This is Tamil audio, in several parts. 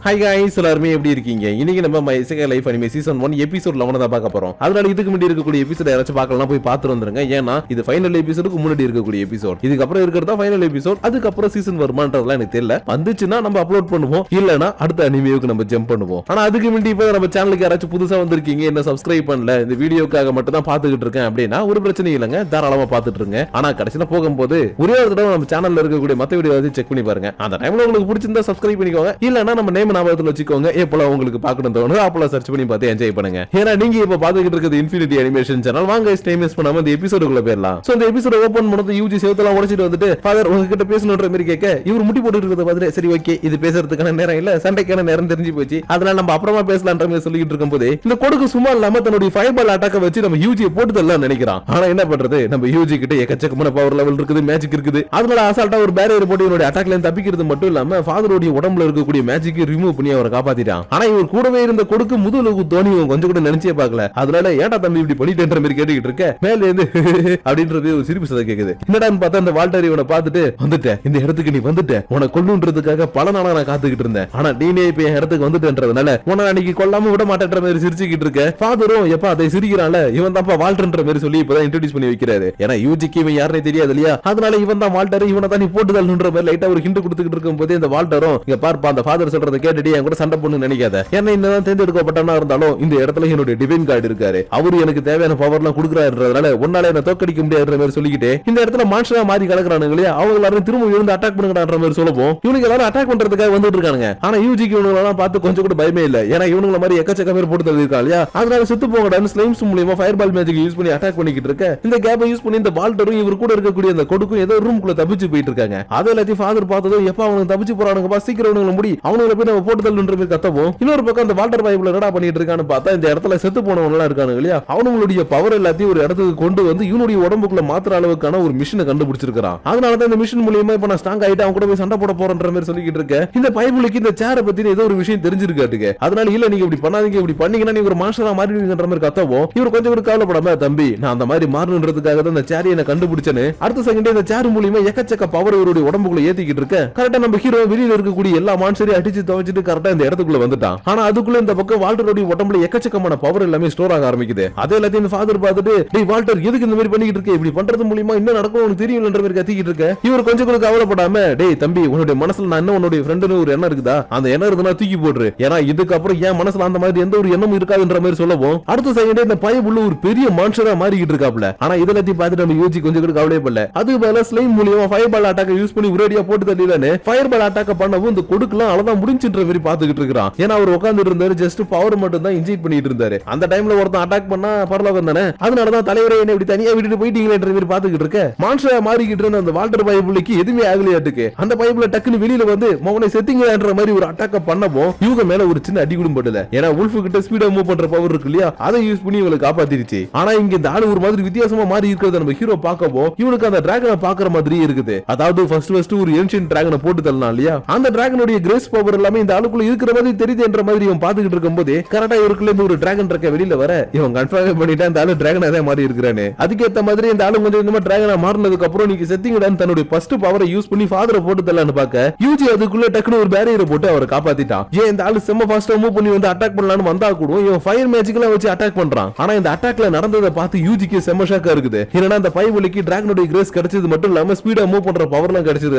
ஹாய் गाइस எல்லாரும் எப்படி இருக்கீங்க? இன்னைக்கு நம்ம my isekai life anime season 1 episode 11 தான் பார்க்க போறோம். அதனால இதுக்கு முன்னாடி இருக்கக்கூடிய எபிசோட் யாராச்சும் பார்க்கலாம் போய் பார்த்து வந்துருங்க. ஏன்னா இது ஃபைனல் எபிசோடுக்கு முன்னாடி இருக்கக்கூடிய எபிசோட். இதுக்கு அப்புறம் இருக்கிறதா ஃபைனல் எபிசோட். அதுக்கு அப்புறம் சீசன் வருமான்றதெல்லாம் எனக்கு தெரியல. வந்துச்சுன்னா நம்ம அப்லோட் பண்ணுவோம். இல்லனா அடுத்த அனிமேவுக்கு நம்ம ஜம்ப் பண்ணுவோம். ஆனா அதுக்கு முன்னாடி இப்ப நம்ம சேனலுக்கு யாராச்சும் புதுசா வந்திருக்கீங்க, என்ன சப்ஸ்கிரைப் பண்ணல, இந்த வீடியோக்காக மட்டும் தான் பார்த்துக்கிட்டு இருக்கேன் அப்படின்னா ஒரு பிரச்சனை இல்லங்க, தாராளமா பார்த்துட்டு இருங்க. ஆனா கடைசில போகும்போது ஒரே ஒரு தடவை நம்ம சேனல்ல இருக்கக்கூடிய மத்த வீடியோவை செக் பண்ணி பாருங்க. அந்த டைம்ல உங்களுக்கு பிடிச்சிருந்தா சப்ஸ்கிரைப் பண்ணிக்கோங்க. இல்லனா நம்ம நேம் ஞாபகத்துல வச்சுக்கோங்க. எப்பலாம் உங்களுக்கு பார்க்கணும் தோணுதோ அப்பலாம் சர்ச் பண்ணி பார்த்து என்ஜாய் பண்ணுங்க. ஏன்னா நீங்க இப்ப பாத்துக்கிட்டு இருக்கிறது இன்ஃபினிட்டி அனிமேஷன் சேனல். வாங்க டைம் வேஸ்ட் பண்ணாம இந்த எபிசோடுக்குள்ள போயிரலாம். சோ இந்த எபிசோட் ஓபன் பண்ணது யூஜி சேவத்தலாம் உடைச்சிட்டு வந்துட்டு ஃபாதர் உங்ககிட்ட பேசணும்ன்ற மாதிரி கேட்க இவர் முட்டி போட்டு இருக்கிறத பார்த்துட்டு சரி ஓகே இது பேசுறதுக்கான நேரம் இல்ல, சண்டைக்கான நேரம் தெரிஞ்சு போச்சு, அதனால நம்ம அப்புறமா பேசலாம்ன்ற மாதிரி சொல்லிட்டு இருக்கும்போது இந்த கொடுக்கு சும்மா இல்லாம தன்னுடைய ஃபயர்பால் அட்டாக்க வச்சு நம்ம யூஜியை போட்டு தரலாம் நினைக்கிறான். ஆனா என்ன பண்றது, நம்ம யூஜி கிட்ட எக்கச்சக்கமான பவர் லெவல் இருக்குது, மேஜிக் இருக்குது. அதனால அசால்ட்டா ஒரு பேரியர் போட்டு இவனுடைய அட்டாக்ல இருந்து தப்பிக்கிறது மட்டும் இல்லாம ஃபாதருடைய உடம்புல இருக்கக்கூடிய மேஜிக் ரிமூவ் பண்ணி அவரை காப்பாத்திட்டான். ஆனா இவர் கூடவே இருந்த கொடுக்கு முதுகுல தோனி கொஞ்சம் கூட நினைச்சே பார்க்கல. அதனால ஏடா தம்பி இப்படி பண்ணிட்டேன்ற மாதிரி கேட்டுக்கிட்டு இருக்க மேல இருந்து அப்படின்றது ஒரு சிரிப்பு சத்தம் கேக்குது. என்னடான்னு பார்த்தா அந்த வால்டர் இவனை பார்த்துட்டு வந்துட்டேன், இந்த இடத்துக்கு நீ வந்துட்ட, உன்னை கொல்லுன்றதுக்காக பல நாளா நான் காத்துக்கிட்டு இருந்தேன், ஆனா நீனே இப்ப என் இடத்துக்கு வந்துட்டேன்றதுனால உன்னை அன்னைக்கு கொல்லாம விட மாட்டேன்ற மாதிரி சிரிச்சுக்கிட்டு இருக்க. ஃபாதரும் எப்ப அதை சிரிக்கிறான்ல, இவன் தான் வால்டர்ன்ற மாதிரி சொல்லி இப்பதான் இன்ட்ரோடியூஸ் பண்ணி வைக்கிறாரு. ஏன்னா யூஜிக்கு இவன் யாருனே தெரியாது இல்லையா, அதனால இவன் தான் வால்டர், இவனை தான் நீ போட்டுதல்ன்ற மாதிரி லைட்டா ஒரு ஹிண்ட் கொடுத்துக்கிட்டு இருக்கும் போது இந்த வால்டரும் இங்க பார்ப்பா அந்த ஃபாதர் சொல்றதை கேட்டுட்டு என் கூட சண்டை பொண்ணு நினைக்காத, ஏன்னா என்னதான் தேர்ந்தெடுக்கப்பட்டவனா இருந்தாலும் இந்த இடத்துல என்னுடைய டிவைன் கார்டு இருக்காரு, அவரு எனக்கு தேவையான பவர்லாம் கொடுக்குறாருன்றதுனால உன்னால என்ன தோக்கடிக்க முடியாதுன்ற மாதிரி சொல்லிக்கிட்டு இந்த இடத்துல மான்ஸ்டரா மாறி கலக்குறானுங்க இல்லையா, அவங்க எல்லாரும் திரும்ப எழுந்து அட்டாக் பண்ணுங்கன்ற மாதிரி சொல்லவும் இவனுக்கு எல்லாரும் அட்டாக் பண்றதுக்காக வந்துட்டு இருக்கானுங்க. ஆனா யூஜிக்கு இவனுங்களெல்லாம் பார்த்து கொஞ்சம் கூட பயமே இல்ல, ஏன்னா இவனுங்கள மாதிரி எக்கச்சக்க பேர் போட்டு தள்ளிருக்காங்க இல்லையா, அதனால செத்து போங்கடான்னு ஸ்லைம்ஸ் மூலமா ஃபயர்பால் மேஜிக் யூஸ் பண்ணி அட்டாக் பண்ணிக்கிட்டு இருக்க. இந்த கேப்பை யூஸ் பண்ணி இந்த வால்டரும் இவர் கூட இருக்கக்கூடிய அந்த கொடுக்கும் ஏதோ ரூம்குள்ள தப்பிச்சு போயிட்டு இருக்காங்க. அதை எல்லாத்தையும் ஃபாதர் பார்த்ததும் எப்ப அவனுக்கு தப்பிச்சு போறானுங்க சீக்கிரம் அவனுங்களை முடி அவனுங்களை போய் நம்ம போட்டு தள்ளுன்ற மாதிரி கத்தவும் இன்னொரு பக்கம் அந்த வால்டர் பைப்ல என்னடா பண்ணிட்டு இருக்கான்னு பார்த்தா இந்த இடத்துல செத்து போனவங்க எல்லாம் இருக்காங்க இல்லையா, அவங்களுடைய பவர் எல்லாத்தையும் ஒரு இடத்துக்கு கொண்டு வந்து இவனுடைய உடம்புக்குள்ள மாத்திர அளவுக்கான ஒரு மிஷினை கண்டுபிடிச்சிருக்கான். அதனாலதான் இந்த மிஷின் மூலமா இப்ப நான் ஸ்ட்ராங் ஆயிட்டு அவன் கூட போய் சண்டை போட போறன்ற மாதிரி சொல்லிக்கிட்டு இருக்க. இந்த பைபிளுக்கு இந்த சேரை பத்தி ஏதோ ஒரு விஷயம் தெரிஞ்சிருக்காட்டுங்க. அதனால இல்ல நீங்க இப்படி பண்ணாதீங்க, இப்படி பண்ணீங்கன்னா நீங்க ஒரு மாஸ்டரா மாறிடுவீங்கன்ற மாதிரி கத்தவும் இவர் கொஞ்சம் கூட கவலைப்படாம தம்பி நான் அந்த மாதிரி மாறணுன்றதுக்காக தான் இந்த சேரியை நான் கண்டுபிடிச்சேன்னு அடுத்த செகண்டே இந்த சேர் மூலமா எக்கச்சக்க பவர் இவருடைய உடம்புக்குள்ள ஏத்திக்கிட்டு இருக்க. கரெக்டா நம்ம ஹீரோ வெளியில இருக்கக்கூடிய எல்லா மான்ஸ்டரையும் அடிச்சு துவைச்சிட்டு கரெக்டா இந்த இடத்துக்குள்ள வந்துட்டான். ஆனா அதுக்குள்ள இந்த பக்கம் வால்டருடைய உடம்புல எக்கச்சக்கமான பவர் எல்லாமே ஸ்டோர் ஆக ஆரம்பிக்குது. அதே எல்லாத்தையும் ஃபாதர் பார்த்துட்டு டேய் வால்டர் எதுக்கு இந்த மாதிரி பண்ணிக்கிட்டு இருக்க, இப்படி பண்றது மூலமா என்ன நடக்கும் உனக்கு தெரியும்ன்ற மாதிரி கத்திக்கிட்டு இருக்க. இவர் கொஞ்சம் கூட கவலைப்படாம டேய் தம்பி உன்னுடைய மனசுல நான் என்ன உன்னுடைய ஃப்ரெண்டுன்னு ஒரு எண்ணம் இருக்குதா, அந்த எண்ணம் இருந்தா தூக்கி போடுற, ஏன்னா இதுக்கு அப்புறம் என் மனசுல அந்த மாதிரி எந்த ஒரு எண்ணமும் இருக்காதுன்ற மாதிரி சொல்லவும் அடுத்த செகண்டே இந்த பையன் உள்ள ஒரு பெரிய மான்ஸ்டரா மாறிக்கிட்டு இருக்காப்ல. ஆனா இதெல்லாத்தையும் பார்த்துட்டு நம்ம யோசி கொஞ்சம் கூட கவலைப்படல. அதுக்கு பதிலா ஸ்லைம் மூலமா ஃபயர்பால் அட்டாக்க யூஸ் பண்ணி ஒரேடியா போட்டு தள்ளிடானே ஃபயர்பால் அட்டாக்க பண்ணவும் இந்த கொடுக்கலாம் அவ்வளவுதான் முடிஞ்சுன்ற மாதிரி பாத்துக்கிட்டு இருக்கான். ஏன்னா அவர் உட்கார்ந்துட்டு இருந்தாரு, ஜஸ்ட் பவர் மட்டும் தான் இன்ஜெக்ட் பண்ணிட்டு இருந்தாரு. அந்த டைம்ல ஒருத்தன் அட்டாக் பண்ணா பரலோகம் தானே, அதனாலதான் தலைவரே என்ன இப்படி தனியா விட்டுட்டு போயிட்டீங்களேன்ற மாதிரி பாத்துக்கிட்டு இருக்க. மான்ஸ்டரா மாறிக்கிட்டு இருந்த அந்த வால்டர் பைபிளுக்கு எதுவுமே ஆகலையாட்டுக்கு அந்த பைபிள டக்குன்னு வெளியில வந்து மௌனை செத்திங்கன்ற மாதிரி ஒரு அட்டாக்க பண்ணவும் இவங்க மேல ஒரு சின்ன அடி கூட படல. ஏன்னா உல்ஃப் கிட்ட ஸ்பீடா மூவ் பண்ற பவர் இருக்கு இல்லையா, அதை யூஸ் பண்ணி இவங்களை காப்பாத்திருச்சு. ஆனா இங்க இந்த ஆளு ஒரு மாதிரி வித்தியாசமா மாறி இருக்கிறத நம்ம ஹீரோ பார்க்கவும் இவனுக்கு அந்த டிராகனை பாக்குற மாதிரி இருக்குது. அதாவது ஃபர்ஸ்ட் ஒரு ஏன்ஷியன்ட் டிராகனை போட்டு தள்ளனா இல்லையா, அந்த டிராகனுடைய கிரேஸ் பவர் எல்லாமே இந்த ஆளுக்குள்ள இருக்கிற மாதிரி தெரியுதுன்ற மாதிரி இவன் பாத்துக்கிட்டு இருக்கும்போது கரெக்டா இவருக்குள்ள இருந்து ஒரு டிராகன் இருக்க வெளியில வர இவன் கன்ஃபார்ம் பண்ணிட்டான் இந்த ஆளு டிராகன் அதே மாதிரி இருக்கிறானே. அதுக்கேத்த மாதிரி இந்த ஆளு கொஞ்சம் இந்த டிராகனா மாறினதுக்கு அப்புறம் நீங்க செத்திங்கடான்னு தன்னுடைய ஃபர்ஸ்ட் பவரை யூஸ் பண்ணி ஃபாதரை போட்டு தள்ளலான்னு பார்க்க யூஜி அதுக்குள்ள டக்குனு ஒரு பேரியரை போட்டு அவரை காப்பாத்திட்டான். ஏன் இந்த ஆளு செம்ம ஃபாஸ்டா மூவ் பண்ணி வந்து அட்டாக் பண்ணலாம்னு வந்தா கூட இவன் ஃபயர் மேஜிக்லாம் வச்சு அட்டாக் பண்றான். ஆனா இந்த அட்டாக்ல நடந்ததை பார்த்து யூஜிக்கு செம்ம ஷாக்கா இருக்குது. ஏன்னா அந்த பைபிளுக்கு டிராகனுடைய கிரேஸ் கிடைச்சது மட்டும் இல்லாம ஸ்பீடா மூவ் பண்ற பவர்லாம் கிடைச்சது.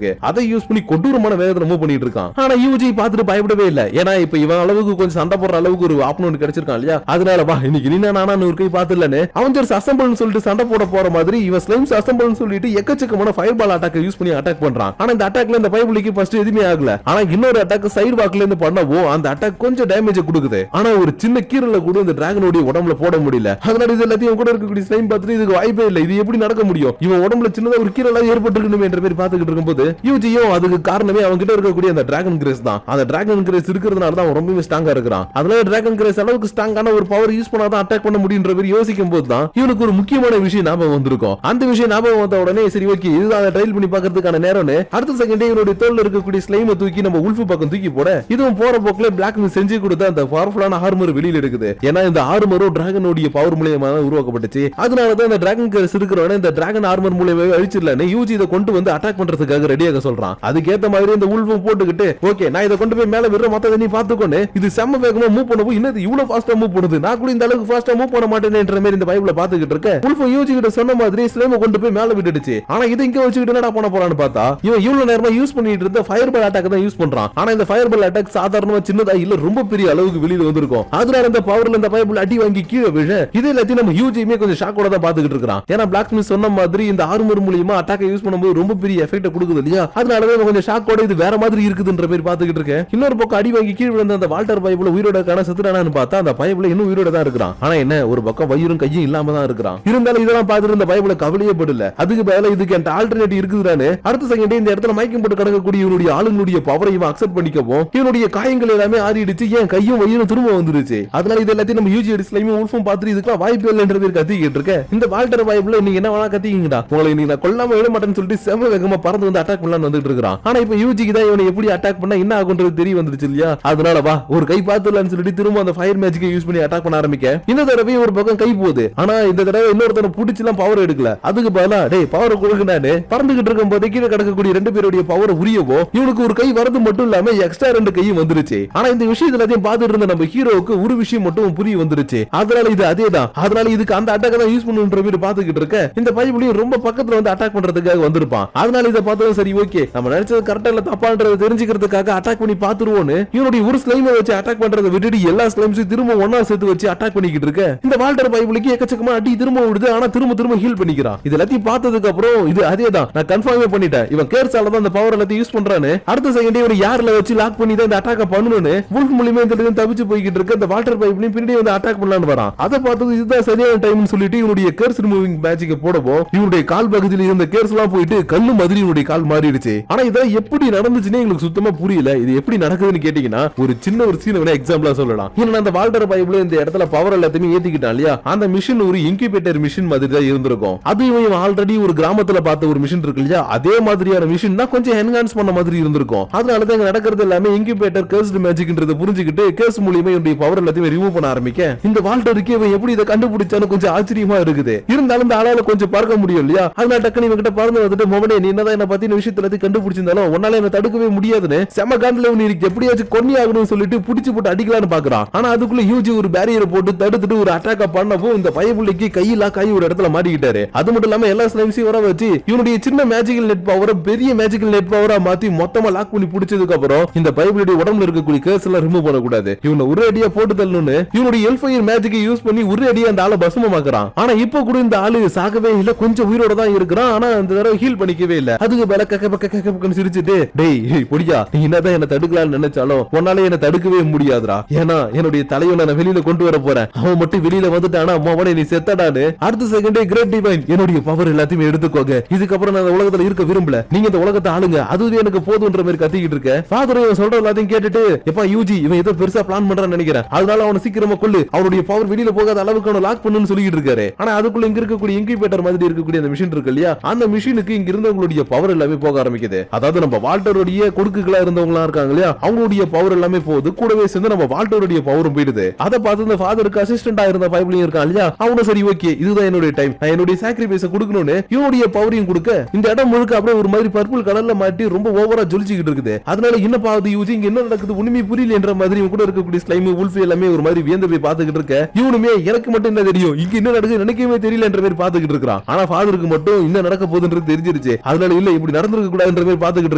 அதை யூஸ் பண்ணி கொடூரமான வேகத்துல மூவ் பண்ணிட்டு இருக்கான். ஆனா யூஜி பார்த்துட்டு பயப்படவே இல்ல. ஏன்னா இப்ப இவன் அளவுக்கு கொஞ்சம் சண்டை போடுற அளவுக்கு ஒரு ஆப்பனன்ட் கிடைச்சிருக்கான் இல்லையா, அதனால வா இன்னைக்கு நீ நானா ஒரு கை பாத்துலன்னு அவஞ்சர்ஸ் அசெம்பிள்னு சொல்லிட்டு சண்டை போட போற மாதிரி இவன் ஸ்லைம்ஸ் அசெம்பிள்னு சொல்லிட்டு எக்கச்சக்கமான ஃபயர்பால் அட்டாக் யூஸ் பண்ணி அட்டாக் பண்றான். ஆனா இந்த அட்டாக்ல இந்த பைபிளுக்கு ஃபர்ஸ்ட் எதுவுமே ஆகல. ஆனா இன்னொரு அட்டாக் சைடு வாக்ல இருந்து பண்ணவும் அந்த அட்டாக் கொஞ்சம் டேமேஜ் கொடுக்குது. ஆனா ஒரு சின்ன கீரல கூட இந்த டிராகனுடைய உடம்புல போட முடியல. அதனால இது எல்லாத்தையும் கூட இருக்கக்கூடிய ஸ்லைம் பார்த்துட்டு இதுக்கு வாய்ப்பே இல்ல, இது எப்படி நடக்க முடியும், இவன் உடம்புல சின்னதா ஒரு கீரலா ஏற்பட்டிருக்கணும் என்ற மாதிரி பாத்துக்கிட்டு இருக்கும்போது யூஜியும் அதுக்கு காரணமே அவங்க கிட்ட இருக்கக்கூடிய அந்த டிராகன் கிரேஸ் தான். அந்த டிராகன் கிரேஸ் இருக்கிறதுனால தான் ரொம்பவே ஸ்ட்ராங்கா இருக்கிறான். அதனால டிராகன் கிரேஸ் அளவுக்கு ஸ்ட்ராங்கான ஒரு பவர் யூஸ் பண்ணாதான் அட்டாக் பண்ண முடியுன்ற மாதிரி யோசிக்கும் போது தான் இவனுக்கு ஒரு முக்கியமான விஷயம் ஞாபகம் வந்திருக்கும். அந்த விஷயம் ஞாபகம் வந்த உடனே சரி ஓகே இதுதான் அதை ட்ரைல் பண்ணி பார்க்கிறதுக்கான நேரம்னு அடுத்த செகண்டே இவனுடைய தோல்ல இருக்கக்கூடிய ஸ்லைமை தூக்கி நம்ம உல்ஃப் பக்கம் தூக்கி போட இதுவும் போற போக்குல பிளாக் செஞ்சு கொடுத்த அந்த பவர்ஃபுல்லான ஆர்மர் வெளியில இருக்குது. ஏன்னா இந்த ஆர்மரும் டிராகனுடைய பவர் மூலமா உருவாக்கப்பட்டுச்சு. அதனாலதான் இந்த டிராகன் கிரேஸ் இருக்கிறவன இந்த டிராகன் ஆர்மர் மூலமா அழிச்சிடலன்னு யூஜி இதை கொண்டு வந்து அட்டாக் பண்றதுக்காக ரெடியாக சொல்றான். அதுக்கேத்த மாதிரி இந்த உல்ஃபும் போட்டுக்கிட்டு ஓகே நான் இதை கொண்டு போய் மேல விடுற மொத்த தண்ணி பாத்துக்கொண்டு இது செம்ம வேகமா மூவ் பண்ணவும் இன்னது இவ்வளவு ஃபாஸ்டா மூவ் பண்ணுது, நான் கூட இந்த அளவுக்கு ஃபாஸ்டா மூவ் பண்ண மாட்டேன்ற மாதிரி இந்த பைப்ல பாத்துக்கிட்டு இருக்க. உல்ஃபும் யூஜி கிட்ட சொன்ன மாதிரி ஸ்லேம கொண்டு போய் மேல விட்டுடுச்சு. ஆனா இது இங்க வச்சுக்கிட்டு என்னடா பண்ண போறான்னு பார்த்தா இவன் இவ்வளவு நேரமா யூஸ் பண்ணிட்டு இருந்த ஃபயர் பால் அட்டாக் தான் யூஸ் பண்றான். ஆனா இந்த ஃபயர் பால் அட்டாக் சாதாரணமா சின்னதா இல்ல ரொம்ப பெரிய அளவுக்கு வெளியில வந்திருக்கும். அதனால இந்த பவர்ல இந்த பைப்ல அடி வாங்கி கீழே விழ இது எல்லாத்தையும் நம்ம யூஜியுமே கொஞ்சம் ஷாக்கோட தான் பாத்துக்கிட்டு இருக்கான். ஏன்னா பிளாக் ஸ்மித் சொன்ன மாதிரி இந்த ஆர்மர் மூலமா அட்டாக் யூஸ் பண்ணும்போது ரொம்ப பெரிய எஃபெக்ட் கொடுக்குது இல்லையா, அதனாலதான் கொஞ்சம் ஷாக்கோட இது வேற மாதிரி இருக்குதுன்ற மாதிரி பாத்துக்கிட்டு இருக்கேன். இன்னொரு பக்கம் அடி வாங்கி கீழே விழுந்த அந்த வால்டர் பைப்ல உயிரோட காண செத்துறானு பார்த்தா அந்த பைப்ல இன்னும் உயிரோட தான் இருக்கிறான். ஆனா என்ன ஒரு பக்கம் வயிறும் கையும் இல்லாம தான் இருக்கிறான். இருந்தாலும் இதெல்லாம் பார்த்துட்டு இந்த பைப்ல கவலையே படல. அதுக்கு பதிலா இதுக்கு என்கிட்ட ஆல்டர்னேட்டிவ் இருக்குதானே அடுத்த செகண்டே இந்த இடத்துல மயக்கம் போட்டு கிடக்கக்கூடிய இவனுடைய ஆளுங்களுடைய பவரை இவன் அக்செப்ட் பண்ணிக்கவும் இவனுடைய காயங்கள் எல்லாமே ஆறிடுச்சு. ஏன் கையும் வயிறும் திரும்ப வந்துருச்சு. அதனால இது எல்லாத்தையும் நம்ம யூஜி எடிஸ்லயும் உல்ஃபும் பார்த்துட்டு இதுக்கு வாய்ப்பு இல்லைன்ற பேர் கத்திக்கிட்டு இருக்க. இந்த வால்டர் பைப்ல நீங்க என்ன வேணா கத்திக்கிங்கடா, உங்களை நீங்க கொல்லாம விட மாட்டேன்னு சொல்லிட்டு செம வேகமா பறந்து வந்து அட்டாக் பண்ணலாம்னு வந்துட்டு இருக்கான். ஆனா இப்ப யூஜிக்கு தான் இவனை எப்படி அட்டாக் பண்ணா என்ன ஆகுன்றது தெரிய வந்துருச்சு இல்லையா, அதனால வா ஒரு கை பார்த்துலான்னு சொல்லிட்டு திரும்ப அந்த ஃபயர் மேஜிக்கை யூஸ் பண்ணி அட்டாக் பண்ண ஆரம்பிக்க. இந்த தடவை ஒரு பக்கம் கை போகுது. ஆனா இந்த தடவை இன்னொருத்தனை புடிச்சுலாம் பவர் எடுக்கல. அதுக்கு பதிலா டேய் பவர் கொடுக்கனானு பறந்துகிட்டு இருக்கும் போது கீழே கிடக்கக்கூடிய ரெண்டு பேருடைய பவர் உரியவோ இவனுக்கு ஒரு கை வரது மட்டும் இல்லாம எக்ஸ்ட்ரா ரெண்டு கையும் வந்துருச்சு. ஆனா இந்த விஷயத்துல எல்லாத்தையும் பார்த்துட்டு இருந்த நம்ம ஹீரோவுக்கு ஒரு விஷயம் மட்டும் புரிய வந்துருச்சு. அதனால இது அதேதான், அதனால இதுக்கு அந்த அட்டாக் தான் யூஸ் பண்ணுன்ற மாதிரி பாத்துக்கிட்டு இருக்க. இந்த பைப்லயும் ரொம்ப பக்கத்துல வந்து அட்டாக் பண்றதுக்காக வந்திருப்பான். அதனால இதை பார்த்ததும் சரி ஓகே நம்ம நினைச்சது கரெக்டா இல்ல தப்பான்றது தெரிஞ்சுக்கிறதுக்காக அட்டாக் பண்ணி பாத்துருவோன்னு இவனுடைய ஒரு ஸ்லைமை வச்சு அட்டாக் பண்றதை விட்டுட்டு எல்லா ஸ்லைம்ஸையும் திரும்ப ஒன்னா சேர்த்து வச்சு அட்டாக் பண்ணிக்கிட்டு இருக்க. இந்த வால்டர் பைப்லுக்கு எக்கச்சக்கமா அடி திரும்ப விடுது. ஆனா திரும்ப ஹீல் பண்ணிக்கிறான். இது எல்லாத்தையும் பார்த்ததுக்கு அப்புறம் இது அதேதான் நான் கன்ஃபார்மே பண்ணிட்டேன், இவன் கேர்ஸால தான் அந்த பவர் எல்லாத்தையும் யூஸ் பண்றானு. அடுத்த செகண்டே இவன் யார்ல வச்சு லாக் பண்ணி தான் இந்த அட்டாக் பண்ணணும்னு வுல்ஃப் மூலமா இந்த தப்பிச்சு போய்கிட்டு இருக்க. இந்த வால்டர் பைப்லையும் பின்னாடி வந்து அட்டாக் பண்ணலான்னு வரான். அதை பார்த்தது இதுதான் சரியான டைம்னு சொல்லிட்டு இவனுடைய கேர்ஸ் ரிமூவிங் மேஜிக்கை போடவோ இவனுடைய கால் பகுதியில் இருந்த கேர்ஸ் எல்லாம் போயிட்டு கல்லு மாதிரி இவனுடைய கால் மாறிடுச்சு. ஆனா இதெல்லாம் எப்படி நடந்துச்சுன்னு எங்களுக்கு சுத்தமா புரியல. இது எப்படி நடக்குதுன்னு கேட்டீங்கன்னா ஒரு சின்ன ஒரு சீன் வேணா எக்ஸாம்பிளா சொல்லலாம். ஏன்னா அந்த வால்டர் பைப்ல இந்த இடத்துல பவர் எல்லாத்தையுமே ஏத்திக்கிட்டான் இல்லையா, அந்த மிஷின் ஒரு இன்குபேட்டர் மிஷின் மாதிரி தான் இருந்திருக்கும். அது இவன் ஆல்ரெடி ஒரு கிராமத்துல பார்த்த ஒரு மிஷின் இருக்கு இல்லையா, அதே மாதிரியான மிஷின் தான் கொஞ்சம் என்ஹான்ஸ் பண்ண மாதிரி இருந்திருக்கும். அதனாலதான் இங்க நடக்கிறது எல்லாமே இன்குபேட்டர் கர்ஸ்ட் மேஜிக்ன்றத புரிஞ்சுக்கிட்டு கேர்ஸ் மூலமா இவனுடைய பவர் எல்லாத்தையும் ரிமூவ் பண்ண ஆரம்பிக்க. இந்த வால்டருக்கு இவன் எப்படி இதை கண்டுபிடிச்சான்னு கொஞ்சம் ஆச்சரியமா இருக்குது. இருந்தாலும் இந்த ஆளால கொஞ்சம் பறக்க முடியும் இல்லையா, அதனால டக்குனு இவன் கிட்ட பறந்து வந்துட்டு மோகனே நீ என்னதான் என்ன பத்தின விஷயத்துல கண்டுபிடிச்சிருந்தாலும் உன்னால என்ன தடுக்கவே முடியாதுன்னு செம காண்டில எப்படியாச்சும் கொன்னி ஆகணும்னு சொல்லிட்டு புடிச்சு போட்டு அடிக்கலான்னு பாக்குறான். ஆனா அதுக்குள்ள யூஜி ஒரு பேரியரை போட்டு தடுத்துட்டு ஒரு அட்டாக் பண்ணப்போ இந்த பையப்புள்ளைக்கு கையில கை ஒரு இடத்துல மாட்டிக்கிட்டாரு. அது மட்டும் இல்லாம எல்லா ஸ்லைம்ஸையும் வர வச்சு இவனுடைய சின்ன மேஜிக்கல் நெட் பவரை பெரிய மேஜிக்கல் நெட் பவரா மாத்தி மொத்தமா லாக் பண்ணி பிடிச்சதுக்கு அப்புறம் இந்த பைபிளுடைய உடம்புல இருக்கக்கூடிய கேர்ஸ் எல்லாம் ரிமூவ் பண்ணக்கூடாது, இவனை ஒரு அடியா போட்டு தள்ளணும்னு இவனுடைய எல்ஃபயர் மேஜிக்கை யூஸ் பண்ணி ஒரு அடியா அந்த ஆளை பசுமமாக்குறான். ஆனா இப்ப கூட இந்த ஆளு சாகவே இல்ல, கொஞ்சம் உயிரோட தான் இருக்கிறான். ஆனா அந்த தடவை ஹீல் பண்ணிக்கவே இல்ல. அதுக்கு மேல கக்க சிரிச்சுட்டு டேய் பொடியா நீ என்னதான் என்ன தடுக்கலாம்னு நினைச்சாலும் உன்னால என்ன தடுக்கவே முடியாதுடா, ஏன்னா என்னுடைய தலைவனை நான் வெளியில கொண்டு வர போறேன், அவன் மட்டும் வெளியில வந்துட்டானா அம்மாவனே நீ செத்தடான்னு. அடுத்த செகண்டே கிரேட் டிவைன் என்னுடைய பவர் எல்லாத்தையும் எடுத்துக்கோங்க, இதுக்கப்புறம் நான் உலகத்துல இருக்க விரும்பல, நீங்க இந்த உலகத்தை ஆளுங்க, அதுவே எனக்கு போதுன்ற மாதிரி கத்திக்கிட்டு இருக்க. ஃபாதர் இவன் சொல்ற எல்லாத்தையும் கேட்டுட்டு எப்பா யூஜி இவன் ஏதோ பெருசா பிளான் பண்றான்னு நினைக்கிறேன், அதனால அவனை சீக்கிரமா கொள்ளு, அவனுடைய பவர் வெளியில போகாத அளவுக்கு அவனை லாக் பண்ணுன்னு சொல்லிட்டு இருக்காரு. ஆனா அதுக்குள்ள இங்க இருக்கக்கூடிய இன்குபேட்டர் மாதிரி இருக்கக்கூடிய அந்த மிஷின் இருக்கு இல்லையா, அந்த மிஷினுக்கு இங்க இருந்தவங்களுடைய பவர் எல்லாமே போக ஆரம்பிக்குது. அதாவது நம்ம வால்டருடைய கொடுக்குகளா இருந்தவங்களா இருக்காங்க இல்லையா, அவங்களுடைய பவர் எல்லாமே போகுது, கூடவே சேர்ந்து நம்ம வால்டருடைய பவரும் போயிடுது. அதை பார்த்து இந்த ஃபாதருக்கு அசிஸ்டன்டா இருந்த பைபிளையும் இருக்கான் இல்லையா, அவனும் சரி ஓகே இதுதான் என்னுடைய டைம், நான் என்னுடைய சாக்ரிஃபைஸ் கொடுக்கணும்னு இவனுடைய பவரையும் கொடுக்க இந்த இடம் முழுக்க அப்படியே ஒரு மாதிரி பர்பிள் கலர்ல மாட்டி ரொம்ப ஓவரா ஜொலிச்சுக்கிட்டு இருக்குது. அதனால என்ன பாவது யூஜி இங்க என்ன நடக்குது உண்மை புரியல என்ற மாதிரி கூட இருக்கக்கூடிய ஸ்லைம் உல்ஃப் எல்லாமே ஒரு மாதிரி வியந்து போய் பாத்துக்கிட்டு இருக்க. இவனுமே எனக்கு மட்டும் என்ன தெரியும் இங்க என்ன நடக்குது நினைக்கவே தெரியல என்ற மாதிரி பாத்துக்கிட்டு இருக்கான். ஆனா ஃபாதருக்கு மட்டும் என்ன நடக்க போகுதுன்றது தெரிஞ்சிருச்சு. அதனால இல்ல இப்படி நடந்திருக்க கூடாதுன்ற மாதிரி பாத்துக்கிட்டு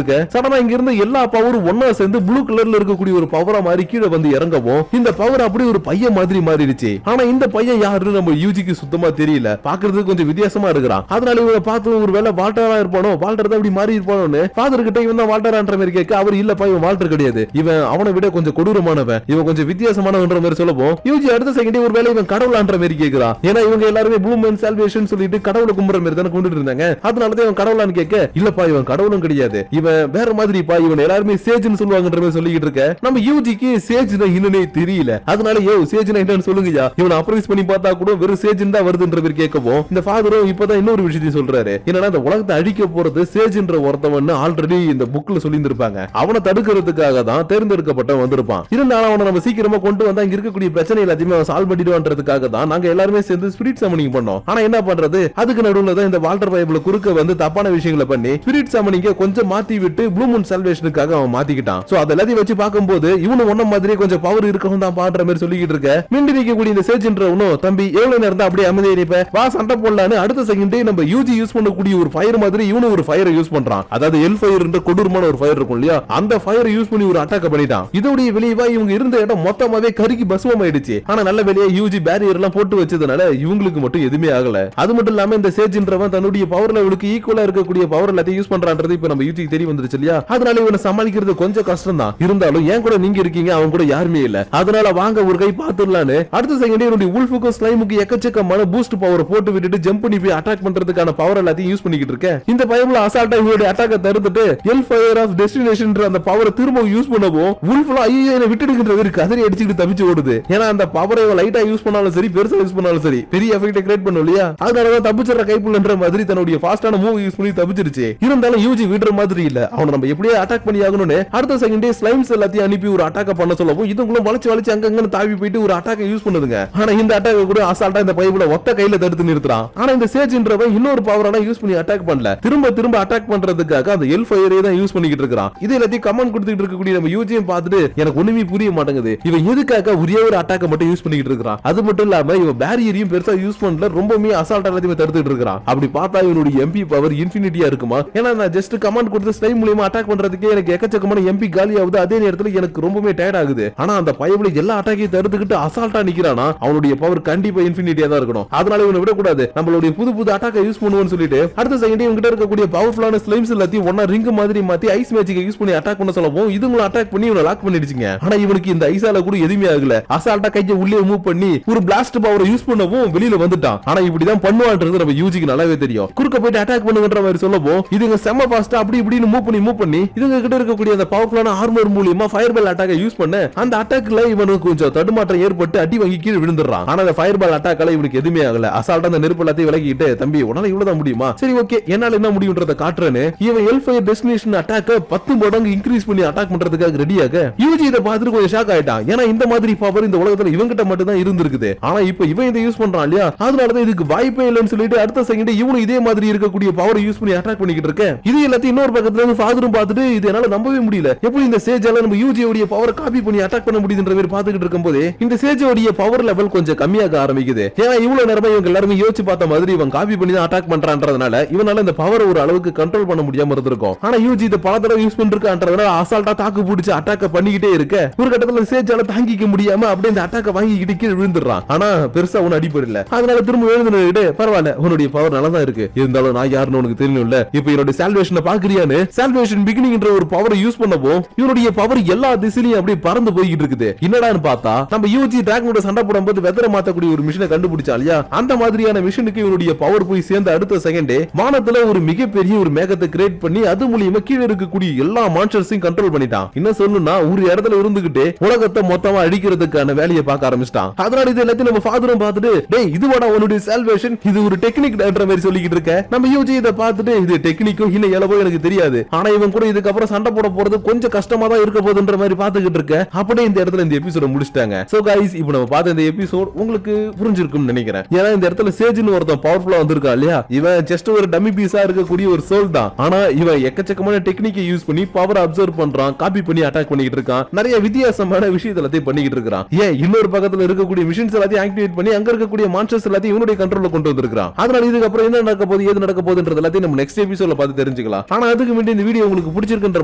இருக்க. சடனா இங்க இருந்து எல்லா பவரும் ஒன்னா சேர்ந்து ப்ளூ கலர்ல இருக்கக்கூடிய ஒரு பவரா மாதிரி கீழே வந்து இறங்கவும் இந்த பவர் அப்படி ஒரு பையன் மாதிரி மாறிடுச்சு. ஆனா இந்த பையன் யாருன்னு நம்ம யூஜிக்கு சுத்தமா தெரியல, பாக்குறதுக்கு கொஞ்சம் வித்தியாசமா இருக்கிறான். அதனால இவனை பார்த்து ஒரு வேளை வால்டரா இருப்பானோ, வால்டர் தான் இப்படி மாறி இருப்பானோன்னு ஃபாதர் கிட்ட இவன் தான் வால்டரான்ற மாதிரி கேட்க அவர் இல்லப்பா இவன் வால்டர் கிடையாது, இவன் அவனை விட கொஞ்சம் கொடூரமானவன், இவன் கொஞ்சம் வித்தியாசமானவன்ற மாதிரி சொல்லவும் யூஜி அடுத்த செகண்டே ஒரு வேளை இவன் கடவுளான்ற மாதிரி கேட்கிறான். ஏன்னா இவங்க எல்லாருமே ப்ளூ மேன் சால்வேஷன் சொல்லிட்டு கடவுளை கும்புற மாதிரி தானே கொண்டுட்டு இருந்தாங்க. அதனாலதான் இவன் கடவுளான்னு கேட்க இல்லப்பா இவன் கடவுளும் கிடையாது, இவன் வேற மாதிரிப்பா, இவன் எல்லாருமே சேஜ்னு சொல்லுவாங்கன்ற மாதிரி சொல்லிட்டு இருக்க. நம்ம யூஜிக்கு சேஜ்னா என்னன்னே தெரியல. அதனால சேஜ்னா என்னன்னு சொல்லுங்கயா, இவன் அப்ரைஸ் பண்ணி பார்த்தா கூட வெறும் சேஜ்னு தான் வருதுன்ற மாதிரி கேட்கவும் இந்த ஃபாதரும் இப்பதான் இன்னொரு விஷயத்தையும் சொல்றாரு. என்னன்னா இந்த உலகத்தை அழிக்க போறது சேஜ்ன்ற ஒருத்தவன் ஆல்ரெடி இந்த புக்ல சொல்லி இருந்திருப்பாங்க, அவனை தடுக்கிறதுக்காக தான் தேர்ந்தெடுக்கப்பட்டவன் வந்திருப்பான். இருந்தாலும் அவனை நம்ம சீக்கிரமா கொண்டு வந்தா இங்க இருக்கக்கூடிய பிரச்சனை எல்லாத்தையுமே சால்வ் பண்ணிடுவான்றதுக்காக தான் நாங்க எல்லாருமே சேர்ந்து ஸ்பிரிட் சமனிங் பண்ணோம். ஆனா என்ன பண்றது, அதுக்கு நடுவுல தான் இந்த வால்டர் பைபிள் குறுக்க வந்து தப்பான விஷயங்களை பண்ணி ஸ்பிரிட் சமனிங்க கொஞ்சம் மாத்தி விட்டு ப்ளூ மூன் சால்வேஷனுக்காக அவன் மாத்திக்கிட்டான். இருக்கான். சோ அதெல்லாத்தையும் வச்சு பார்க்கும்போது இவனு ஒன்ன மாதிரியே கொஞ்சம் பவர் இருக்கணும் தான் பாடுற மாதிரி சொல்லிக்கிட்டு இருக்க. மிண்டி நிக்கக்கூடிய இந்த சேஜ்ன்றவனும் தம்பி எவ்வளவு நேரம் தான் அப்படியே அமைதியா இருப்ப, வா சண்டை போடலான்னு அடுத்த செகண்டே நம்ம யூஜி யூஸ் பண்ணக்கூடிய ஒரு ஃபயர் மாதிரி இவனு ஒரு ஃபயரை யூஸ் பண்றான். அதாவது எல் ஃபயர் என்ற கொடூரமான ஒரு ஃபயர் இருக்கும் இல்லையா, அந்த ஃபயரை யூஸ் பண்ணி ஒரு அட்டாக் பண்ணிட்டான். இதோடைய விளைவா இவங்க இருந்த இடம் மொத்தமாவே கருகி பஸ்வம் ஆயிடுச்சு. ஆனா நல்ல வேலையா யூஜி பேரியர் எல்லாம் போட்டு வச்சதுனால இவங்களுக்கு மட்டும் எதுவுமே ஆகல. அது மட்டும் இல்லாம இந்த சேஜ்ன்றவன் தன்னுடைய பவர் லெவலுக்கு ஈக்குவலா இருக்கக்கூடிய பவர் எல்லாத்தையும் யூஸ் பண்றான்றது இப்ப நம்ம யூஜிக்கு தெரிய வந்துருச்சு இல்லையா. அதனால இவனை சமாளிக்கிறது கொஞ்சம் கஷ்டம் தான். இருந்தாலும் ஏன் கூட நீங்க இருக்கீங்க, அவன் கூட யாருமே இல்ல, அதனால வாங்க ஒரு கை பாத்துடலான்னு அடுத்த செகண்டே இவனுடைய உல்ஃபுக்கும் ஸ்லைமுக்கு எக்கச்சக்கமான பூஸ்ட் பவர் போட்டு விட்டுட்டு ஜம்ப் பண்ணி போய் அட்டாக் பண்றதுக்கான பவர் எல்லாத்தையும் யூஸ் பண்ணிக்கிட்டு இருக்க. இந்த பயமுல அசால்ட்டா இவனுடைய அட்டாக்க தடுத்துட்டு எல் ஃபயர் ஆஃப் டெஸ்டினேஷன் அந்த பவரை திரும்ப யூஸ் பண்ணவும் உல்ஃப்லாம் ஐயோ என்ன விட்டுடுங்கன்ற கதறி அடிச்சுட்டு தப்பிச்சு ஓடுது. ஏன்னா அந்த பவரை லைட்டா யூஸ் பண்ணாலும் சரி பெருசா யூஸ் பண்ணாலும் சரி பெரிய எஃபெக்ட் கிரியேட் பண்ணும் இல்லையா. அதனாலதான் தப்பிச்சுற கைப்புள்ளன்ற மாதிரி தன்னுடைய ஃபாஸ்டான மூவ் யூஸ் பண்ணி தப்பிச்சிருச்சு. இருந்தாலும் யூஜி விடுற மாதிரி இல்ல, அவனை நம்ம எப்படியே அட்டாக் பண்ணி ஆகணும்னு அடுத்த செகண்டே ஸ்லைம்ஸ் எல்லாத்தையும் அனுப்பி ஒரு அட்டாக் பண்ண சொல்லவும் இதுங்களும் வளைச்சு அங்கங்க தாவி போயிட்டு ஒரு அட்டாக் யூஸ் பண்ணுதுங்க. ஆனா இந்த அட்டாக் கூட அசால்ட்டா இந்த பைப்புல ஒத்த கையில தடுத்து நிறுத்துறான். ஆனா இந்த சேஜ்ன்றவன் இன்னொரு பவரான யூஸ் பண்ணி அட்டாக் பண்ணல, திரும்ப அட்டாக் பண்றதுக்காக அந்த எல் ஃபயரே தான் யூஸ் பண்ணிக்கிட்டு இருக்கான். இது எல்லாத்தையும் கமெண்ட் கொடுத்துட்டு இருக்கக்கூடிய நம்ம யூஜியும் பார்த்துட்டு எனக்கு ஒண்ணுமே புரிய மாட்டேங்குது, இவன் எதுக்காக ஒரே ஒரு அட்டாக் மட்டும் யூஸ் பண்ணிக்கிட்டு இருக்கான். அது மட்டும் இல்லாம இவன் பேரியரையும் பெருசா யூஸ் பண்ணல, ரொம்பவே அசால்ட்டா எல்லாத்தையும் தடுத்துட்டு இருக்கான். அப்படி பார்த்தா இவனுடைய எம்பி பவர் இன்ஃபினிட்டியா இருக்குமா? ஏன்னா நான் ஜஸ்ட் கமெண்ட் கொடுத்து ஸ்லைம் மூலமா அட்டாக் பண்றதுக்கே எனக்கு எக்கச்சக்கமான எம்பி காலி ஆகுது. அதே நேரத்துல எனக்கு ரொம்பவே டயர்ட் ஆகுது. ஆனா அந்த பயபுல எல்லா அட்டாக்கையும் தடுத்துக்கிட்டு அசால்ட்டா நிக்கிறானா, அவனுடைய பவர் கண்டிப்பா இன்ஃபினிட்டியா தான் இருக்கணும். அதனால இவனை விடக்கூடாது, நம்மளுடைய புது அட்டாக்கை யூஸ் பண்ணுவோம்னு சொல்லிட்டு அடுத்த செகண்ட் இவங்க கிட்ட இருக்கக்கூடிய பவர்ஃபுல்லான ஸ்லைம்ஸ் எல்லாத்தையும் ஒண்ணா ரிங் மாதிரி மாத்தி ஐஸ் மேஜிக்கை யூஸ் பண்ணி அட்டாக் பண்ண சொல்லவும் இதுங்களும் அட்டாக் பண்ணி இவனை லாக் பண்ணிடுச்சுங்க. ஆனா இவனுக்கு இந்த ஐஸால கூட எதுவுமே ஆகல. அசால்ட்டா கையை உள்ளே மூவ் பண்ணி ஒரு பிளாஸ்ட் பவரை யூஸ் பண்ணவும் வெளியில வந்துட்டான். ஆனா இப்படிதான் பண்ணுவான்றது நம்ம யூஜிக்கு நல்லாவே தெரியும். குறுக்க போயிட்டு அட்டாக் பண்ணுங்கன்ற மாதிரி சொல்லவும் இதுங்க செம்ம ஃபாஸ்டா அப்படி இப்படின்னு மூவ் பண்ணி இதுங்க கிட்ட இருக்கக்கூடிய அந்த பவர்ஃபுல்லான ஆர்மர் மூலமா ஃபயர்பால் அட்டாக்கை யூஸ் பண்ண அந்த அட்டாக்ல இவனுக்கு கொஞ்சம் தடுமாற்றம் ஏற்பட்டு அடி வாங்கி கீழே விழுந்துறான். ஆனா அந்த ஃபயர்பால் அட்டாக்ல இவனுக்கு எதுவுமே ஆகல. அசால்ட்டா அந்த நெருப்பு எல்லாத்தையும் விலகிட்டு தம்பி உன்னால இவ்வளவுதான் முடியுமா, சரி ஓகே என்னால என்ன முடியும்ன்றத காட்டுறேன்னு இவன் எல் ஃபயர் டெஸ்டினேஷன் அட்டாக்க 10 மடங்கு இன்க்ரீஸ் பண்ணி அட்டாக் பண்றதுக்காக ரெடியாக யூஜி இதை பார்த்துட்டு கொஞ்சம் ஷாக் ஆயிட்டான். ஏன்னா இந்த மாதிரி பவர் இந்த உலகத்துல இவங்கிட்ட மட்டும் தான் இருந்திருக்குது. ஆனா இப்ப இவன் இதை யூஸ் பண்றான் இல்லையா, அதனாலதான் இதுக்கு வாய்ப்பே இல்லைன்னு சொல்லிட்டு அடுத்த செகண்ட் இவனும் இதே மாதிரி இருக்கக்கூடிய பவர் யூஸ் பண்ணி அட்டாக் பண்ணிக்கிட்டு இருக்க. இது எல்லாத்தையும் இன்னொரு பக்கத்துல இருந்து ஃபாதரும் பார்த்துட்டு இது என்னால நம்பவே முடியல, எப்படி இந்த சேஜால நம்ம யூஜி உடைய பவர் காப்பி பண்ணி அட்டாக் பண்ண முடியுதுன்ற மாதிரி பார்த்துக்கிட்டு இருக்கும்போது இந்த சேஜ் உடைய பவர் லெவல் கொஞ்சம் கம்மியாக ஆரம்பிக்குது. ஏன்னா இவ்வளவு நேரமா இவங்க எல்லாரும் யோசிச்சு பார்த்த மாதிரி இவன் காப்பி பண்ணி தான் அட்டாக் பண்றான்றதுனால இவனால இந்த பவர் ஒரு அளவுக்கு கண்ட்ரோல் பண்ண முடியாம இருந்திருக்கும். ஆனா யூஜி இத பல தடவை யூஸ் பண்ணிருக்கான்றதுனால அசால்ட்டா தாக்கு பிடிச்சு அட்டாக் பண்ணிக்கிட்டே இருக்க ஒரு கட்டத்துல சேஜால தாங்கிக்க முடியாம அப்படியே இந்த அட்டாக்க வாங்கிக்கிட்டு கீழே விழுந்துறான். ஆனா பெருசா ஒன்னும் அடிப்படல. அதனால திரும்ப எழுந்துட்டு பரவாயில்ல உன்னுடைய பவர் நல்லா தான் இருக்கு, இருந்தாலும் நான் யாருன்னு உனக்கு தெரியணும்ல, இப்ப என்னோட சால்வேஷனை பாக்குறியான்னு சால்வேஷன் பிகினிங்ன்ற ஒரு பவரை யூஸ் பண்ணப்போ இவனுடைய பவர் எல்லா திசையிலும் அப்படியே பறந்து போய்கிட்டு இருக்குது. என்னடான்னு பார்த்தா நம்ம யூஜி டிராகனோட சண்டை போடும்போது வெதரை மாத்தக்கூடிய ஒரு மிஷினை கண்டுபிடிச்சா இல்லையா, அந்த மாதிரியான மிஷினுக்கு இவனுடைய பவர் போய் சேர்ந்த அடுத்த செகண்டே வானத்துல ஒரு மிகப்பெரிய ஒரு மேகத்தை கிரியேட் பண்ணி அது மூலியமா கீழே இருக்கக்கூடிய எல்லா மான்ஸ்டர்ஸையும் கண்ட்ரோல் பண்ணிட்டான். என்ன சொல்லணும்னா ஒரு இடத்துல இருந்துகிட்டு உலகத்தை மொத்தமா அழிக்கிறதுக்கான வேலையை பார்க்க ஆரம்பிச்சிட்டான். அதனால இது எல்லாத்தையும் நம்ம ஃபாதரும் பார்த்துட்டு டேய் இதுவாடா உன்னுடைய சால்வேஷன், இது ஒரு டெக்னிக்ன்ற மாதிரி சொல்லிக்கிட்டு இருக்க. நம்ம யூஜி இதை பார்த்துட்டு இது டெக்னிக்கோ இல்ல எலவோ எனக்கு தெரியாது, ஆனா இவன் கூட இதுக்கப்புறம் சண்டை போட போறது கொஞ்சம் கஷ்டமா தான் இருக்க போகுதுன்ற மாதிரி பார்த்துக்கிட்டு இருக்க. அப்படியே இந்த இடத்துல இந்த எபிசோட முடிச்சிட்டாங்க. சோ गाइस இப்போ நம்ம பார்த்த இந்த எபிசோட் உங்களுக்கு புரிஞ்சிருக்கும்னு நினைக்கிறேன். ஏன்னா இந்த இடத்துல சேஜ்னு ஒருத்தன் பவர்ஃபுல்லா வந்திருக்கா இல்லையா, இவன் ஜஸ்ட் ஒரு டம்மி பீஸா இருக்கக்கூடிய ஒரு சோல் தான். ஆனா இவன் எக்கச்சக்கமான டெக்னிக்கை யூஸ் பண்ணி பவர் அப்சர்வ் பண்றான், காப்பி பண்ணி அட்டாக் பண்ணிக்கிட்டு இருக்கான், நிறைய வித்தியாசமான விஷயத்தை எல்லாத்தையும் பண்ணிக்கிட்டு இருக்கான். ஏன் இன்னொரு பக்கத்துல இருக்கக்கூடிய மிஷின்ஸ் எல்லாத்தையும் ஆக்டிவேட் பண்ணி அங்க இருக்கக்கூடிய மான்ஸ்டர்ஸ் எல்லாத்தையும் இவனுடைய கண்ட்ரோல்ல கொண்டு வந்திருக்கான். அதனால இதுக்கு அப்புறம் என்ன நடக்க போகுது ஏது நடக்க போகுதுன்றது எல்லாத்தையும் நம்ம நெக்ஸ்ட் எபிசோட்ல பார்த்து தெரிஞ்சுக்கலாம். ஆனா அதுக்கு முன்னாடி இந்த வீடியோ உங்களுக்கு பிடிச்சிருக்குன்ற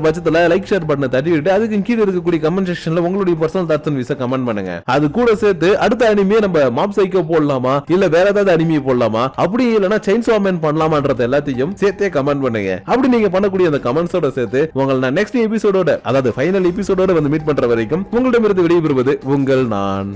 பட்சத்துல லைக் ஷேர் பட்டனை தட்டி விட்டு அதுக்கு கீழே இருக்கக்கூடிய கமெண்ட் செக்ஷன்ல உங்களுடைய பர்சனல் தாட்ஸ் அண்ட் வியூஸை கமெண்ட் பண்ணுங்க. அது கூட சேர்த்து அடுத்த அனிமே நம்ம மாப் சைக்கோ போடலாமா இல்ல வேற ஏதாவது அனிமே போடலாமா அப்படி இல்லனா செயின்சா மேன் பண்ணலாமான்றது எல்லாத்தையும் சேர்த்தே கமெண்ட் பண்ணுங்க. அப்படி நீங்க பண்ணக்கூடிய அந்த கமெண்ட்ஸோட சேர்த்து உங்களை நான் நெக்ஸ்ட் எபிசோடோட அதாவது ஃபைனல் எபிசோடோட வந்து மீட் பண்ற வரைக்கும் உங்களிடமிருந்து விடைபெறுவது உங்கள் நான்.